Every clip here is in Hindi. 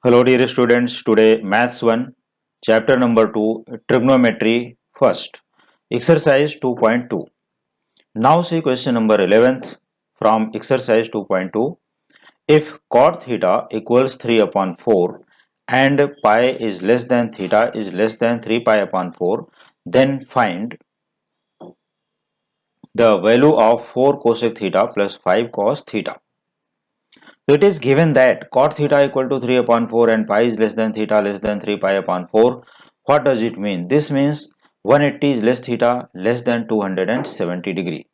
Hello dear students, today Maths 1, chapter number 2, Trigonometry first, exercise 2.2. Now see question number 11th from exercise 2.2. If cot theta equals 3 upon 4 and pi is less than theta is less than 3 pi upon 4, then find the value of 4 cosec theta plus 5 cos theta. So it is given that cot theta equal to 3 upon 4 and pi is less than theta less than 3 pi upon 4. What does it mean? This means 180 is less theta less than 270 degree.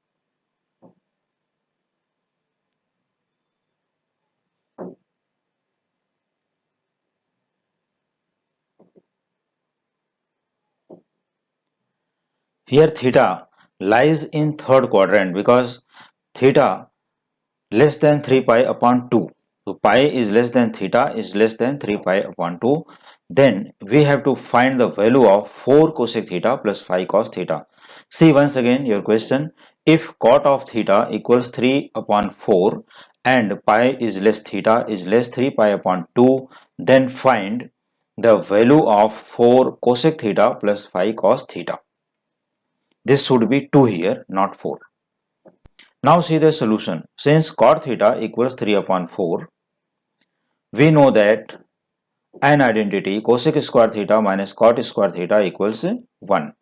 Here theta lies in third quadrant because theta less than 3 pi upon 2. So pi is less than theta is less than 3 pi upon 2. Then we have to find the value of 4 cosec theta plus 5 cos theta. See once again your question. If cot of theta equals 3 upon 4 and pi is less theta is less 3 pi upon 2, then find the value of 4 cosec theta plus 5 cos theta. This should be 2 here, not 4. Now see the solution. Since cot theta equals 3 upon 4, we know that an identity cosec square theta minus cot square theta equals 1.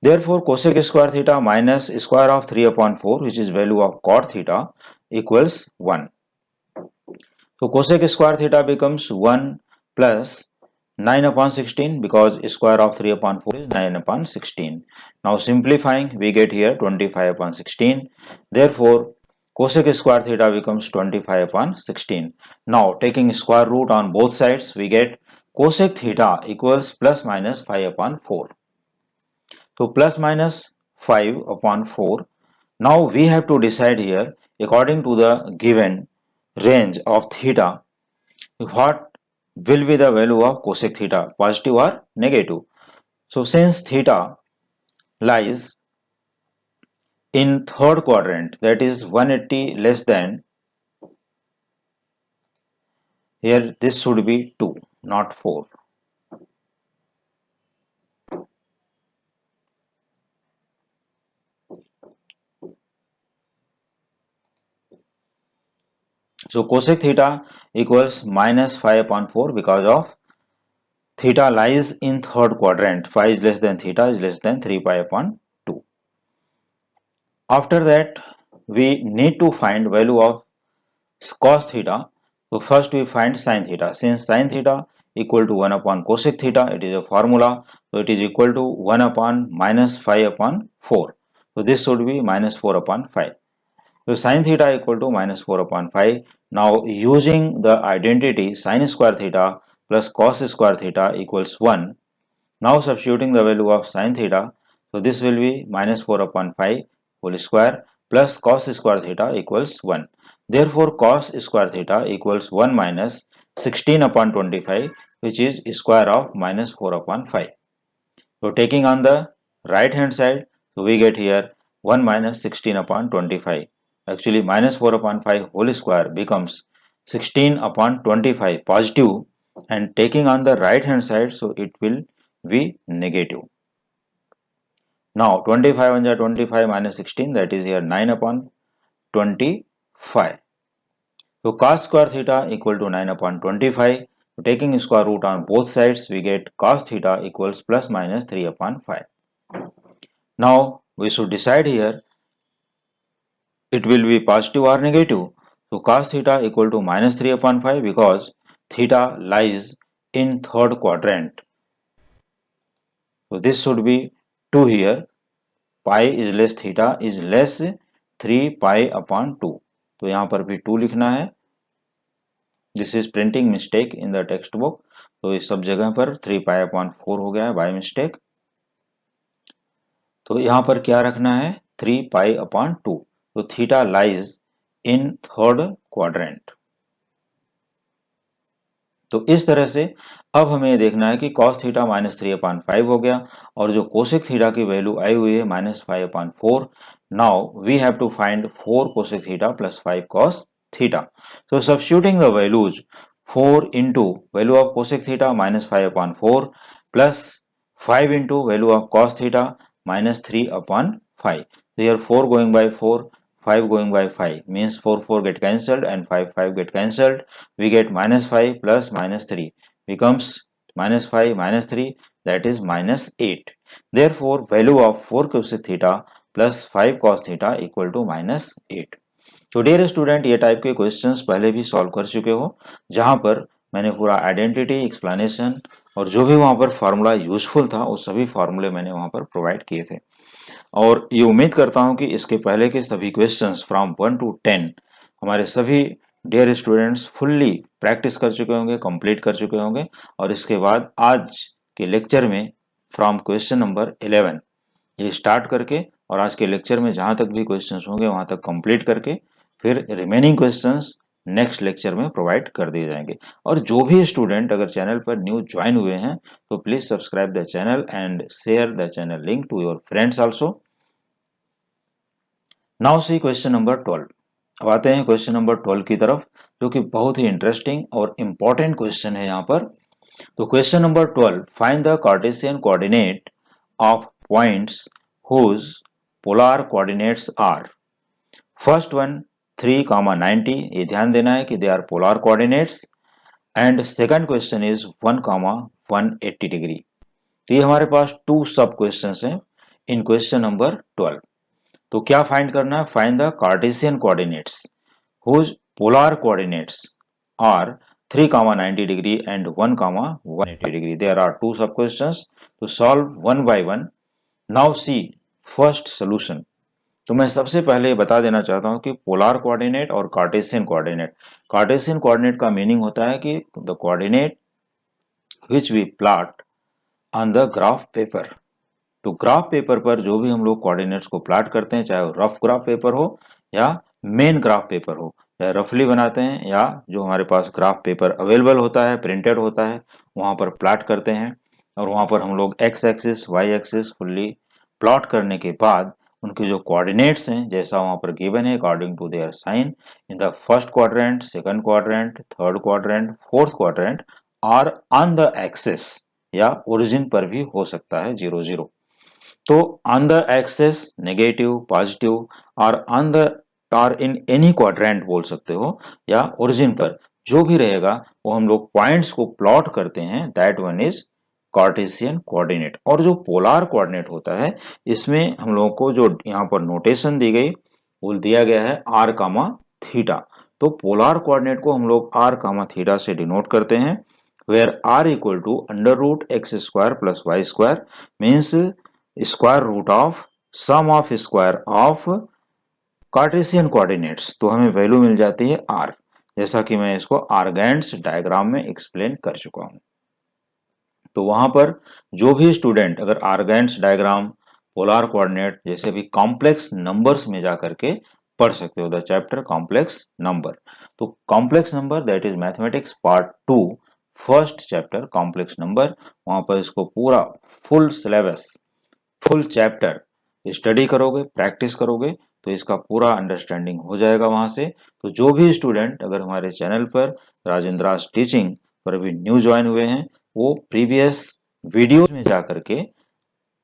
Therefore, cosec square theta minus square of 3 upon 4, which is value of cot theta, equals 1. So cosec square theta becomes 1 plus 9 upon 16 because square of 3 upon 4 is 9 upon 16. Now simplifying, we get here 25 upon 16. Therefore, cosec square theta becomes 25 upon 16. Now taking square root on both sides, we get cosec theta equals plus minus 5 upon 4. So plus minus 5 upon 4. Now we have to decide here according to the given range of theta, what will be the value of cosec theta, positive or negative. So since theta lies in third quadrant, that is 180 less than, here this should be 2, not 4. So cosec theta equals minus 5 upon 4 because of theta lies in third quadrant. Phi is less than theta is less than 3 pi upon 2. After that, we need to find value of cos theta. So first we find sin theta. Since sin theta equal to 1 upon cosec theta, it is a formula. So it is equal to 1 upon minus 5 upon 4. So this should be minus 4 upon 5. So sin theta equal to minus 4 upon 5. Now using the identity sin square theta plus cos square theta equals 1. Now substituting the value of sin theta. So this will be minus 4 upon 5 whole square plus cos square theta equals 1. Therefore cos square theta equals 1 minus 16 upon 25, which is square of minus 4 upon 5. So taking on the right hand side, so we get here 1 minus 16 upon 25. Actually minus 4 upon 5 whole square becomes 16 upon 25 positive, and taking on the right hand side, so it will be negative. Now 25 on 25 minus 16, that is here 9 upon 25. So cos square theta equal to 9 upon 25. So taking square root on both sides, we get cos theta equals plus minus 3 upon 5. Now we should decide here it will be positive or negative. So cos theta equal to minus 3 upon 5 because theta lies in third quadrant. So this should be 2 here. Pi is less theta is less 3 pi upon 2. तो यहाँ पर भी 2 लिखना है. This is printing mistake in the textbook. तो इस सब जगह पर 3 pi upon 4 हो गया है by mistake. तो यहाँ पर क्या रखना है 3 pi upon 2. तो theta lies in third quadrant. तो इस तरह से अब हमें ये देखना है कि cos थीटा माइनस 3 अपॉन 5 हो गया और जो कोसेक थीटा की वैल्यू आई हुई है minus 5 upon 4. Now we have to find 4 cosec theta plus 5 cos थीटा. So substituting the values 4 into value of cosec theta minus 5 upon 4 plus 5 into value of cos theta minus 3 upon 5. So here 4 going by 4, 5 going by 5 means 4 4 get cancelled and 5 5 get cancelled. We get minus 5 plus minus 3 becomes minus 5 minus 3, that is minus 8. Therefore value of 4 cosec theta plus 5 cos theta equal to minus 8. तो डियर स्टूडेंट, ये टाइप के क्वेश्चंस पहले भी सॉल्व कर चुके हो, जहां पर मैंने पूरा आइडेंटिटी एक्सप्लेनेशन और जो भी वहां पर फार्मूला यूजफुल था वो सभी फार्मूले मैंने वहां पर प्रोवाइड किए थे। और ये उम्मीद करता हूं कि इसके पहले के सभी क्वेश्चंस फ्रॉम 1 to 10 हमारे सभी डियर स्टूडेंट्स फुल्ली प्रैक्टिस कर चुके होंगे, कंप्लीट कर चुके होंगे। और इसके बाद आज के लेक्चर में फ्रॉम क्वेश्चन नंबर 11 ये स्टार्ट करके और आज के लेक्चर में जहां तक भी क्वेश्चंस होंगे वहां तक कंप्लीट करके फिर रिमेनिंग क्वेश्चंस नेक्स्ट लेक्चर में प्रोवाइड कर दिए जाएंगे। और जो भी स्टूडेंट अगर चैनल पर न्यू ज्वाइन हुए हैं तो please subscribe the channel and share the channel link to your friends also. Now see question number 12। अब आते हैं क्वेश्चन नंबर 12 की तरफ, जो कि बहुत ही इंटरेस्टिंग और इंपॉर्टेंट क्वेश्चन है यहाँ पर। तो question number 12, find the Cartesian coordinate of points whose polar coordinates are first one 3,90, ये ध्यान देना है कि there are polar coordinates, and second question is 1,180 degree. तो ये हमारे पास टू सब क्वेश्चंस हैं इन क्वेश्चन नंबर 12। तो क्या फाइंड करना है? Find the Cartesian coordinates whose polar coordinates are 3,90 degree and 1,180 degree. There are two sub questions to solve one by one. Now see first solution. तो मैं सबसे पहले बता देना चाहता हूं कि पोलर कोऑर्डिनेट और कार्टेशियन कोऑर्डिनेट। कार्टेशियन कोऑर्डिनेट का मीनिंग होता है कि the coordinate which we plot on the graph paper. तो ग्राफ पेपर पर जो भी हम लोग कोऑर्डिनेट्स को प्लॉट करते हैं, चाहे वो रफ ग्राफ पेपर हो या मेन ग्राफ पेपर हो, चाहे रफली बनाते हैं या जो हमारे पास ग्राफ पेपर अवेलेबल होता है, प्रिंटेड होता है, वहां पर प्लॉट करते हैं। और वहां पर हम लोग x axis y axis fully plot करने के बाद उनके जो कोऑर्डिनेट्स हैं जैसा वहां पर गिवन है according to their sign in the first quadrant, second quadrant, third quadrant, fourth quadrant और ऑन द एक्सिस या ओरिजिन पर भी हो सकता है 0 0। तो on the axis negative, positive और ऑन द और इन एनी क्वाड्रेंट बोल सकते हो या ओरिजिन पर जो भी रहेगा वो हम लोग पॉइंट्स को प्लॉट करते हैं, that one is Cartesian coordinate. और जो पोलर कोऑर्डिनेट होता है इसमें हम लोगों को जो यहाँ पर नोटेशन दी गई वो दिया गया है आर कामा थीटा। तो पोलर कोऑर्डिनेट को हम लोग आर कामा थीटा से डिनोट करते हैं, where r equal to under root x square plus y square means square root of sum of square of Cartesian coordinates. तो हमें वैल्यू मिल जाती है आर, जैसा कि मैं इसको आर्गेंट्स डायग्राम में एक्सप्लेन कर चुका हूं। तो वहां पर जो भी स्टूडेंट अगर आर्गेंट्स डायग्राम, पोलर कोऑर्डिनेट जैसे भी कॉम्प्लेक्स नंबर्स में जाकर के पढ़ सकते हो द चैप्टर कॉम्प्लेक्स नंबर। तो complex number that is mathematics part 2 first chapter complex number, वहां पर इसको पूरा full syllabus, full chapter study करोगे, प्रैक्टिस करोगे तो इसका पूरा अंडरस्टैंडिंग हो जाएगा वहां से। तो जो भी स्टूडेंट अगर हमारे चैनल पर राजेंद्रास टीचिंग पर अभी न्यू ज्वाइन हुए हैं वो प्रीवियस वीडियोज में जाकर के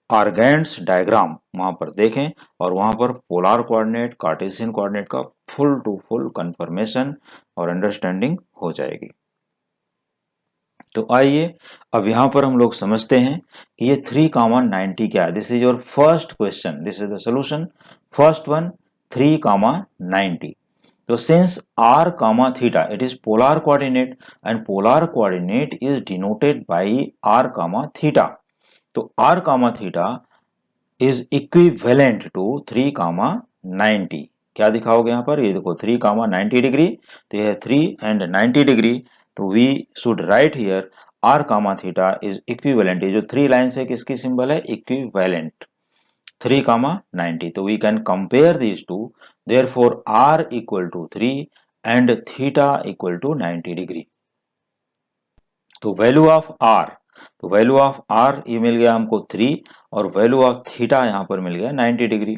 आर्गेंट्स डायग्राम वहां पर देखें और वहां पर पोलर कोऑर्डिनेट, कार्टेशियन कोऑर्डिनेट का फुल टू फुल कंफर्मेशन और अंडरस्टैंडिंग हो जाएगी। तो आइए अब यहां पर हम लोग समझते हैं कि ये 3,90 क्या है। This is your first question, this is the solution. First one 3,90। So since r comma theta it is polar coordinate and polar coordinate is denoted by r comma theta. तो r comma theta is equivalent to 3,90। क्या दिखाओगे यहाँ पर? ये देखो 3,90 डिग्री, तो यह 3 and 90 डिग्री। तो we should write here r comma theta is equivalent। ये जो 3 लाइन से किसकी सिंबल है? इक्विवेलेंट 3,90। तो we can compare these two, therefore r equal to 3 and theta equal to 90 degree. तो वैल्यू ऑफ r, तो वैल्यू ऑफ r ये मिल गया हमको 3 और वैल्यू ऑफ थीटा यहाँ पर मिल गया 90 डिग्री।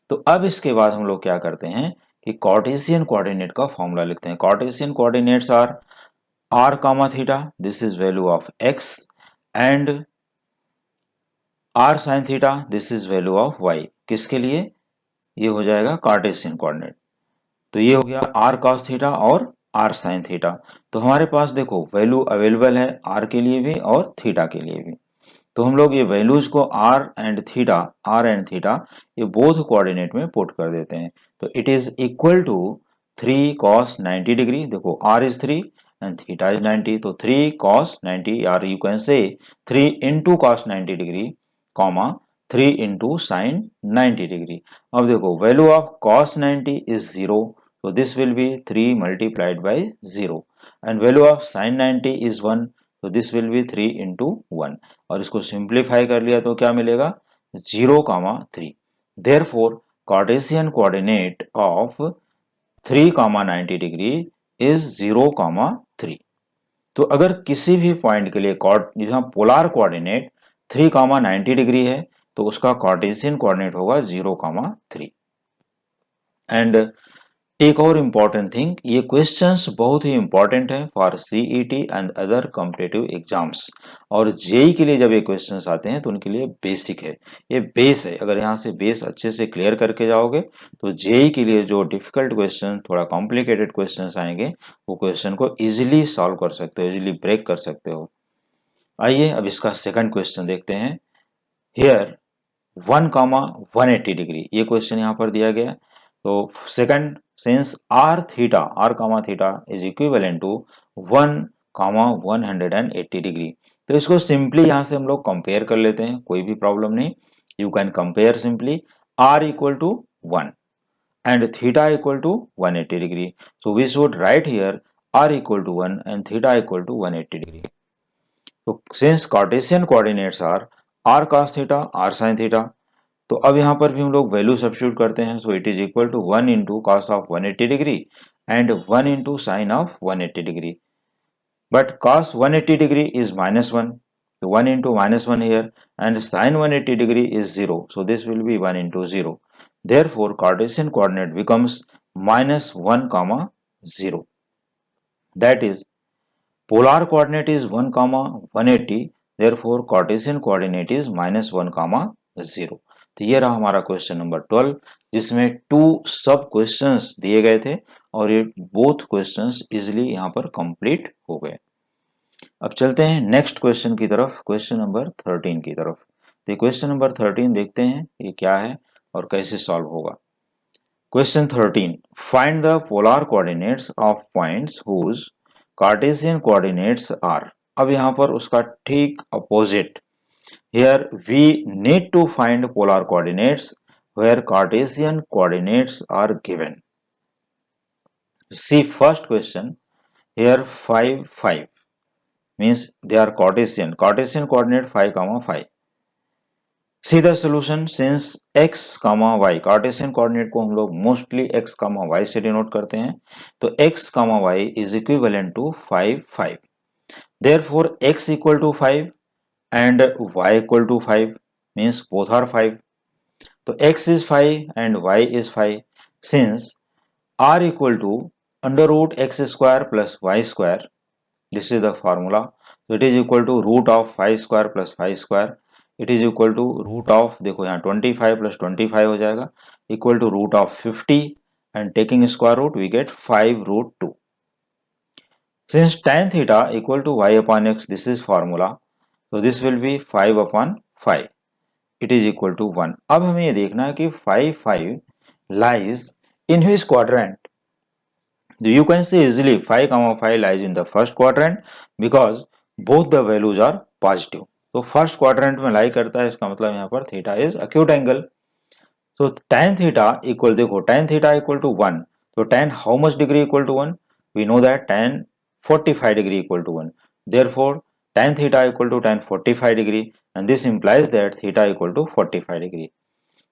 तो अब इसके बाद हम लोग क्या करते हैं कि कार्टेशियन कोऑर्डिनेट का फॉर्मूला लिखते हैं। Cartesian coordinates are r comma theta, this is value of x, and r sin theta, this is value of y. किसके लिए? ये हो जाएगा कार्टेशियन कोऑर्डिनेट। तो ये हो गया r cos थीटा और r sin थीटा। तो हमारे पास देखो वैल्यू अवेलेबल है r के लिए भी और थीटा के लिए भी। तो हम लोग ये वैल्यूज को r एंड थीटा ये बोथ कोऑर्डिनेट में पुट कर देते हैं। तो it is equal to 3 cos 90 degree, देखो r is 3 and theta is 90, तो 3 cos 90 और you can say 3 into cos 90 degree comma 3 into sin 90 degree. अब देखो value of cos 90 is 0, so this will be 3 multiplied by 0 and value of sin 90 is 1, so this will be 3 into 1 और इसको सिंप्लीफाई कर लिया तो क्या मिलेगा 0, 3। therefore Cartesian coordinate of 3, 90 degree is 0, 3। तो अगर किसी भी पॉइंट के लिए जहाँ पोलर कोऑर्डिनेट 3, 90 डिग्री है तो उसका कार्टेशियन कोऑर्डिनेट होगा 0, 3। एंड एक और इम्पॉर्टेंट थिंग, ये क्वेश्चंस बहुत ही इम्पॉर्टेंट है for CET and other competitive exams. और जेई के लिए जब ये क्वेश्चंस आते हैं तो उनके लिए बेसिक है, ये बेस है। अगर यहाँ से बेस अच्छे से क्लियर करके जाओगे तो जेई के लिए जो डिफिकल्ट क्वेश्चन, थोड़ा कॉम्प्लिकेटेड क्वेश्चंस आएंगे वो क्वेश्चन को इजिली सॉल्व कर सकते हो, इजिली ब्रेक कर सकते हो। आइए अब इसका सेकंड क्वेश्चन देखते हैं। हियर 1, 180 डिग्री ये क्वेश्चन यहाँ पर दिया गया है। तो second, since r comma theta is equivalent to 1 comma 180 degree, तो इसको सिंपली यहाँ से हम लोग कंपेयर कर लेते हैं, कोई भी प्रॉब्लम नहीं। You can compare simply r equal to 1 and theta equal to 180 degree. So we should write here r equal to 1 and theta equal to 180 degree. तो since Cartesian coordinates are r cos theta r sin theta, तो अब यहाँ पर भी हम लोग वैल्यू सब्स्टिट्यूट करते हैं। So it is equal to 1 into cos of 180 degree and 1 into sine of 180 degree. But cos 180 degree is -1, so 1 into -1 here, and sin 180 degree is 0, so this will be 1 into 0. Therefore Cartesian coordinate becomes -1, 0. That is, polar coordinate is 1, 180, therefore Cartesian coordinate is -1, 0. तो ये रहा हमारा क्वेश्चन नंबर 12, जिसमें 2 सब क्वेश्चंस दिए गए थे और ये बोथ क्वेश्चंस इजिली यहाँ पर कंप्लीट हो गए। अब चलते हैं नेक्स्ट क्वेश्चन की तरफ, क्वेश्चन नंबर 13 की तरफ। तो क्वेश्चन नंबर 13 देखते हैं ये क्या है और कैसे सॉल्व होगा। Question 13, find the polar coordinates of points whose cartesian coordinates are. अब यहाँ पर उसका ठीक opposite, here we need to find polar coordinates where Cartesian coordinates are given. See first question, here 5, 5 means they are Cartesian coordinate 5, 5. See the solution, since x, y Cartesian coordinate को हम लोग mostly x, y से denote करते हैं, तो x, y is equivalent to 5, 5. Therefore x equal to 5 and y equal to 5 means both are 5. So x is 5 and y is 5. Since r equal to under root x square plus y square, this is the formula. So it is equal to root of 5 square plus 5 square. It is equal to root of, देखो यहाँ 25 plus 25 हो जाएगा, equal to root of 50 and taking square root we get 5 root 2. Since tan theta equal to y upon x, this is formula. So this will be 5 upon 5. It is equal to 1. अब हमें ये देखना है कि 5, 5 lies in which quadrant. You can say easily 5, 5 lies in the first quadrant because both the values are positive. तो फर्स्ट क्वाड्रेंट में लाई करता है, इसका मतलब यहाँ पर theta is acute angle. So tan theta equal, देखो tan थीटा इक्वल टू 1, तो tan how much degree equal to 1? We know that tan 45 degree equal to 1. Therefore tan theta equal to tan 45 degree and this implies that theta equal to 45 degree.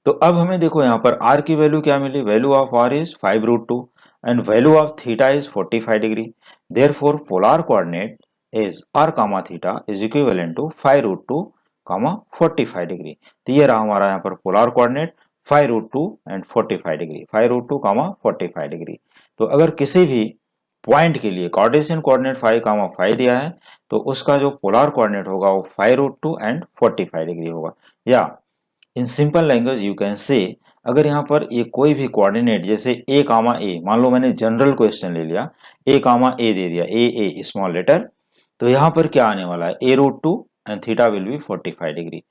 तो अब हमें देखो यहाँ पर r की वैल्यू क्या मिली, value of r is 5 root 2 and value of theta is 45 degree. Therefore polar coordinate is r comma theta is equivalent to 5 root 2 comma 45 degree. तो ये रहा हमारा यहाँ पर polar coordinate 5 root 2 and 45 degree, 5 root 2 comma 45 degree. तो अगर किसी भी पॉइंट के लिए कार्टेशियन कोऑर्डिनेट 5, 5 दिया है, तो उसका जो पोलर कोऑर्डिनेट होगा वो 5√2 एंड 45 डिग्री होगा। या in simple language you can say, अगर यहाँ पर ये कोई भी कोऑर्डिनेट जैसे a, मान लो मैंने जनरल क्वेश्चन ले लिया, a, दे दिया, a स्मॉल लेटर, तो यहाँ पर क्या आने वाला है, a√2 and theta will be 45 degree.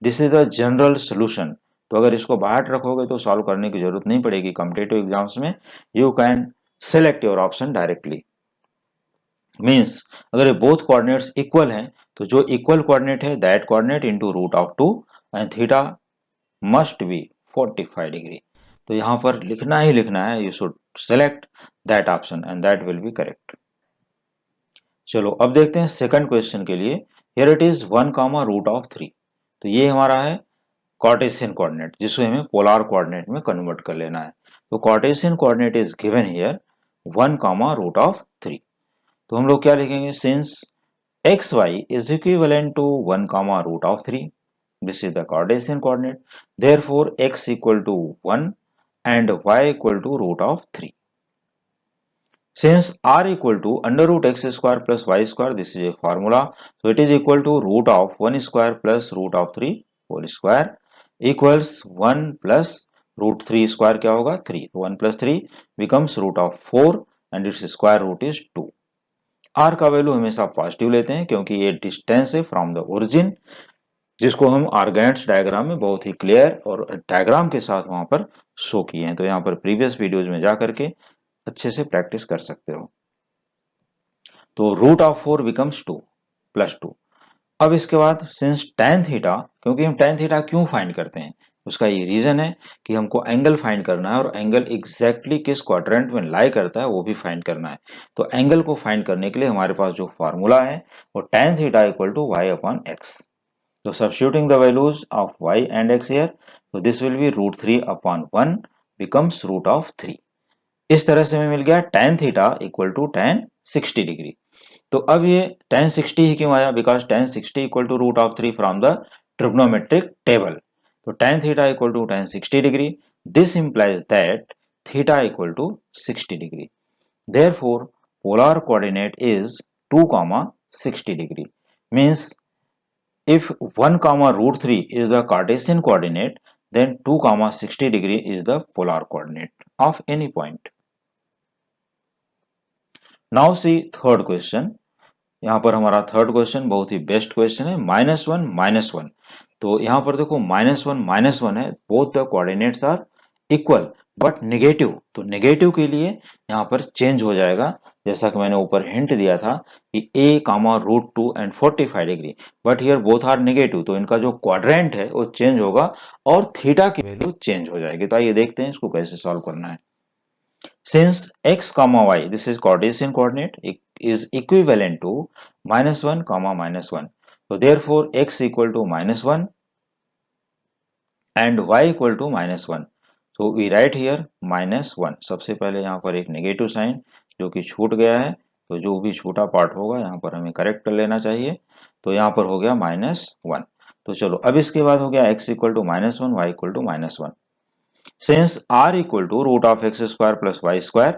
This is the general solution. तो अगर इसको बाहर रखोगे तो सॉल्व करने की जरूरत नहीं पड़ेगी कॉम्पिटिटिव एग्जाम्स में, you can select your option directly. Means अगर ये बोथ कोऑर्डिनेट्स इक्वल हैं तो जो इक्वल कोऑर्डिनेट है that coordinate into √2 and theta must be 45 degree. तो यहाँ पर लिखना ही लिखना है, you should select that option and that will be correct. चलो अब देखते हैं सेकंड क्वेश्चन के लिए। हियर इट इज 1, तो ये हमारा है कार्टेशियन कोऑर्डिनेट जिसको हमें पोलर कोऑर्डिनेट में कन्वर्ट कर लेना है। तो Cartesian coordinate is given here 1, तो हम लोग क्या लिखेंगे, since xy is equivalent to 1, this is the Cartesian coordinate, therefore x equal to 1 and y equal to √3. Since r equal to under root x square plus y square, this is a formula, so it is equal to √1 square plus √3 whole square equals 1 plus √3 square क्या होगा 3, तो 1 plus 3 becomes √4 and its square root is 2. r का वैल्यू हमेशा पॉजिटिव लेते हैं क्योंकि ये डिस्टेंस है फ्रॉम द ओरिजिन, जिसको हम आर्गेंट्स डायग्राम में बहुत ही क्लियर और डायग्राम के साथ वहां पर शो किए हैं। तो यहाँ पर प्रीवियस वीडियोज में जा करके अच्छे से प्रैक्टिस कर सकते हो। तो √4 बिकम्स 2 + 2। अब इसके बाद सिंस tan थीटा, क्योंकि हम tan थीटा क्यों फाइंड करते हैं, उसका ये रीजन है कि हमको एंगल फाइंड करना है और एंगल एग्जैक्टली किस क्वाड्रेंट में लाई करता है वो भी फाइंड करना है। तो एंगल को फाइंड करने के लिए हमारे पास जो फार्मूला है वो tan theta equal to y/x। तो substituting the values of y and x here, तो दिस विल बी √3/1 बिकम्स √3। इस तरह से हमें मिल गया tan theta equal to tan 60 degree. तो अब ये tan 60 ही क्यों आया, because tan 60 equal to √3 from the trigonometric table. तो tan theta equal to tan 60 degree, this implies that theta equal to 60 degree, therefore polar coordinate is 2, 60 degree, means if 1, √3 is the Cartesian coordinate, then 2, 60 degree is the polar coordinate of any point. Now see third question. यहाँ पर हमारा थर्ड क्वेश्चन बहुत ही बेस्ट क्वेश्चन है, -1, -1। तो यहाँ पर देखो -1, -1 है, both the coordinates are equal but negative. तो नेगेटिव के लिए यहाँ पर चेंज हो जाएगा, जैसा कि मैंने ऊपर हिंट दिया था कि a, √2 and 45 degree, but here both are negative, तो इनका जो क्वाड्रेंट है वो चेंज होगा और थीटा की वैल्यू चेंज हो जाएगी। तो आइए देखते हैं इसको कैसे सॉल्व करना है। Since x, y, this is Cartesian coordinate, is equivalent to -1, -1. So therefore x equal to -1 and y equal to -1. So we write here -1. सबसे पहले यहाँ पर एक नेगेटिव साइन जो कि छूट गया है, तो जो भी छोटा पार्ट होगा यहाँ पर हमें करेक्ट कर लेना चाहिए। तो यहाँ पर हो गया -1। तो चलो अब इसके बाद हो गया x equal to -1, y equal to -1. Since r equal to √x square plus y square,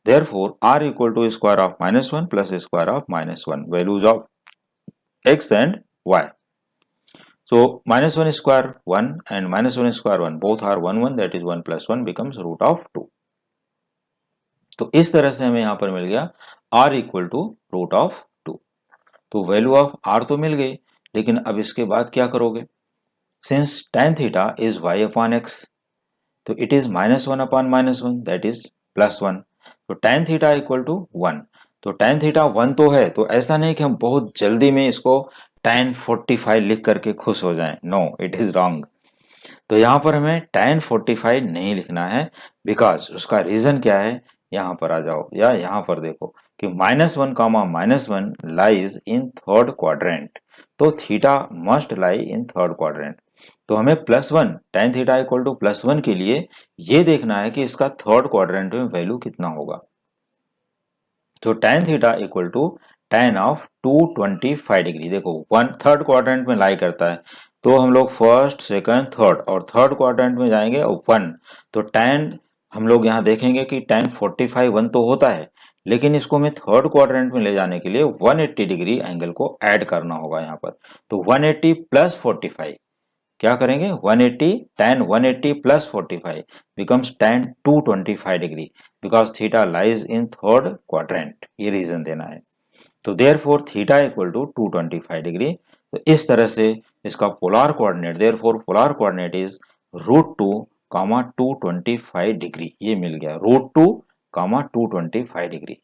therefore r equal to square of -1 plus square of -1, values of x and y. So -1 square 1 and -1 square 1, both are 1, 1, that is 1 plus 1 becomes √2. तो इस तरह से हमें यहाँ पर मिल गया r equal to √2। तो वैल्यू ऑफ r तो मिल गई, लेकिन अब इसके बाद क्या करोगे, since tan theta is y/x, तो इट इज -1/-1, दैट इज +1। तो tan थीटा इक्वल टू 1, तो tan थीटा 1 तो है, तो ऐसा नहीं कि हम बहुत जल्दी में इसको tan 45 लिख करके खुश हो जाएं, नो इट इज रॉन्ग। तो यहाँ पर हमें tan 45 नहीं लिखना है, बिकॉज उसका रीजन क्या है, यहाँ पर आ जाओ या यहाँ पर देखो कि -1, -1 लाइज इन थर्ड क्वाड्रेंट, तो थीटा मस्ट लाई इन थर्ड क्वाड्रेंट। तो हमें +1 tan थीटा इक्वल टू +1 के लिए ये देखना है कि इसका थर्ड क्वाड्रेंट में वैल्यू कितना होगा। तो tan theta equal to tan of 225 degree, देखो वन थर्ड क्वाड्रेंट में लाई करता है, तो हम लोग फर्स्ट, सेकंड, थर्ड और थर्ड क्वाड्रेंट में जाएंगे और 1, तो tan हम लोग यहाँ देखेंगे कि tan 45 1 तो होता है, लेकिन इसको हमें थर्ड क्वाड्रेंट में ले जाने के लिए 180 डिग्री एंगल को ऐड करना होगा यहाँ पर। तो 180 प्लस 45 क्या करेंगे, 180 tan 180 plus 45 becomes tan 225 degree because theta lies in third quadrant, ये रीजन देना है। तो therefore theta equal to 225 degree. तो इस तरह से इसका polar coordinate, therefore polar coordinate is √2 comma 225 degree, ये मिल गया √2 कामा 225 डिग्री।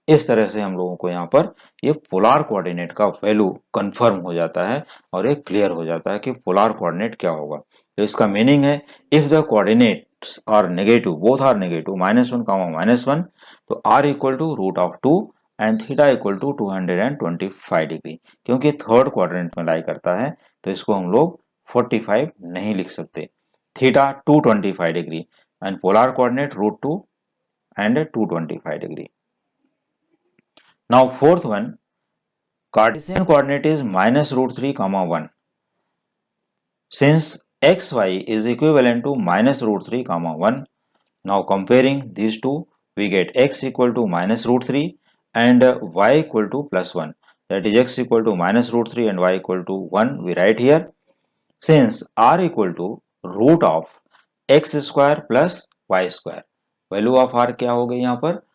इस तरह से हम लोगों को यहाँ पर ये पोलार कोऑर्डिनेट का वैल्यू कंफर्म हो जाता है और ये क्लियर हो जाता है कि पोलार कोऑर्डिनेट क्या होगा। तो इसका मीनिंग है if the coordinates are negative, both are negative, -1 comma -1, तो r equal to √2 and theta equal to 225 degree. क्योंकि थर्ड क्वाड्रेंट में लाई करता है तो इसको हम लोग 45 नहीं लिख सकते। Theta 225 degree and polar coordinate √2 and 225 degree. Now fourth one, Cartesian coordinate is -√3 comma 1. Since xy is equivalent to -√3 comma 1, now comparing these two, we get x equal to -√3 and y equal to +1. That is x equal to -√3 and y equal to 1. We write here. Since r equal to root of x square plus y square, value of r क्या हो गई यहाँ पर,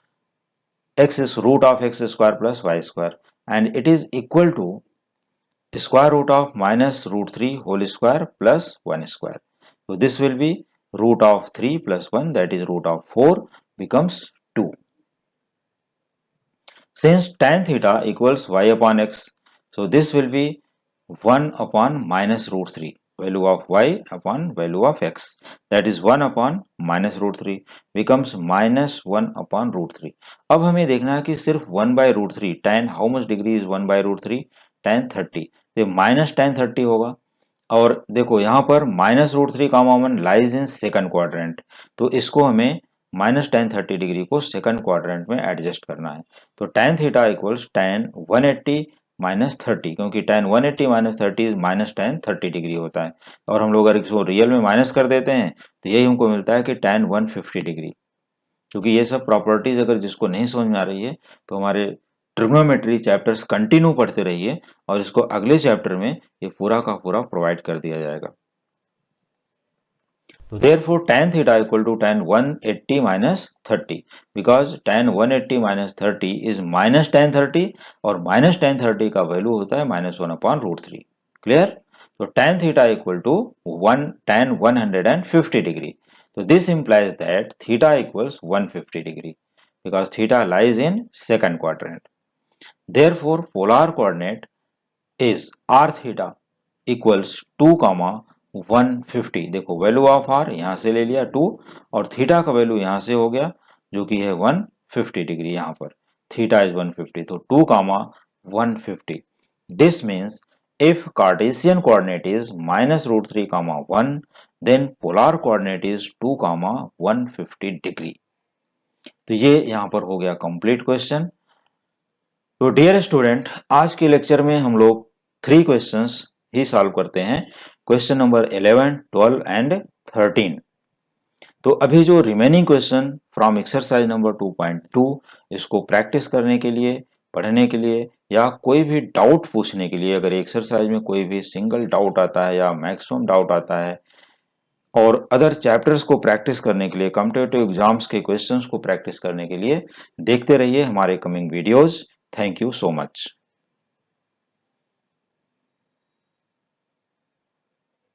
x is root of x square plus y square and it is equal to square root of -√3 whole square plus 1 square. So this will be root of 3 plus 1, that is root of 4 becomes 2. Since tan theta equals y upon x, so this will be 1 upon -√3, value of y upon value of x, that is 1 upon -√3 becomes -1 upon √3. अब हमें देखना है कि सिर्फ 1 by √3, tan how much degree is 1 by √3, tan 30, तो माइनस tan 30 होगा। और देखो यहाँ पर -√3 common lies in second quadrant, तो इसको हमें -tan 30 डिग्री को सेकंड क्वाड्रेंट में एडजस्ट करना है। तो tan थीटा इक्वल्स tan 180 -30, क्योंकि tan 180 -30 -tan 30 डिग्री होता है। और हम लोग अगर इसको रियल में माइनस कर देते हैं तो यही हमको मिलता है कि tan 150 डिग्री। क्योंकि ये सब प्रॉपर्टीज अगर जिसको नहीं समझ में आ रही है तो हमारे ट्रिग्नोमेट्री चैप्टर्स कंटिन्यू पढ़ते रहिए और इसको अगले चैप्टर में ये पूरा का पूरा प्रोवाइड कर दिया जाएगा। तो therefore tan theta equal to tan 180 minus 30, because tan 180 minus 30 is minus tan 30 और minus tan 30 का वैल्यू होता है -1 upon √3। क्लियर? तो tan theta equal to tan 150 degree. So this implies that theta equals 150 degree because theta lies in second quadrant. Therefore, polar coordinate is r theta equals 2 comma 150। देखो वैल्यू ऑफ r यहाँ से ले लिया 2 और थीटा का वैल्यू यहाँ से हो गया जो कि है 150 डिग्री। यहाँ पर थीटा इज 150, तो 2 comma 150। This means if Cartesian coordinate is -√3 comma 1, then polar coordinate is 2 comma 150 degree. तो ये यहाँ पर हो गया कंप्लीट क्वेश्चन। तो डियर स्टूडेंट, आज के लेक्चर में हम लोग 3 क्वेश्चंस ही सॉल्व करते हैं, क्वेश्चन नंबर 11, 12 एंड 13। तो अभी जो remaining question from exercise number 2.2 इसको प्रैक्टिस करने के लिए, पढ़ने के लिए या कोई भी डाउट पूछने के लिए, अगर एक्सरसाइज में कोई भी सिंगल डाउट आता है या मैक्सिमम डाउट आता है और अदर चैप्टर्स को प्रैक्टिस करने के लिए, कॉम्पिटिटिव एग्जाम्स के क्वेश्चंस को प्रैक्टिस करने के लिए देखते रहिए हमारे coming videos. Thank you so much.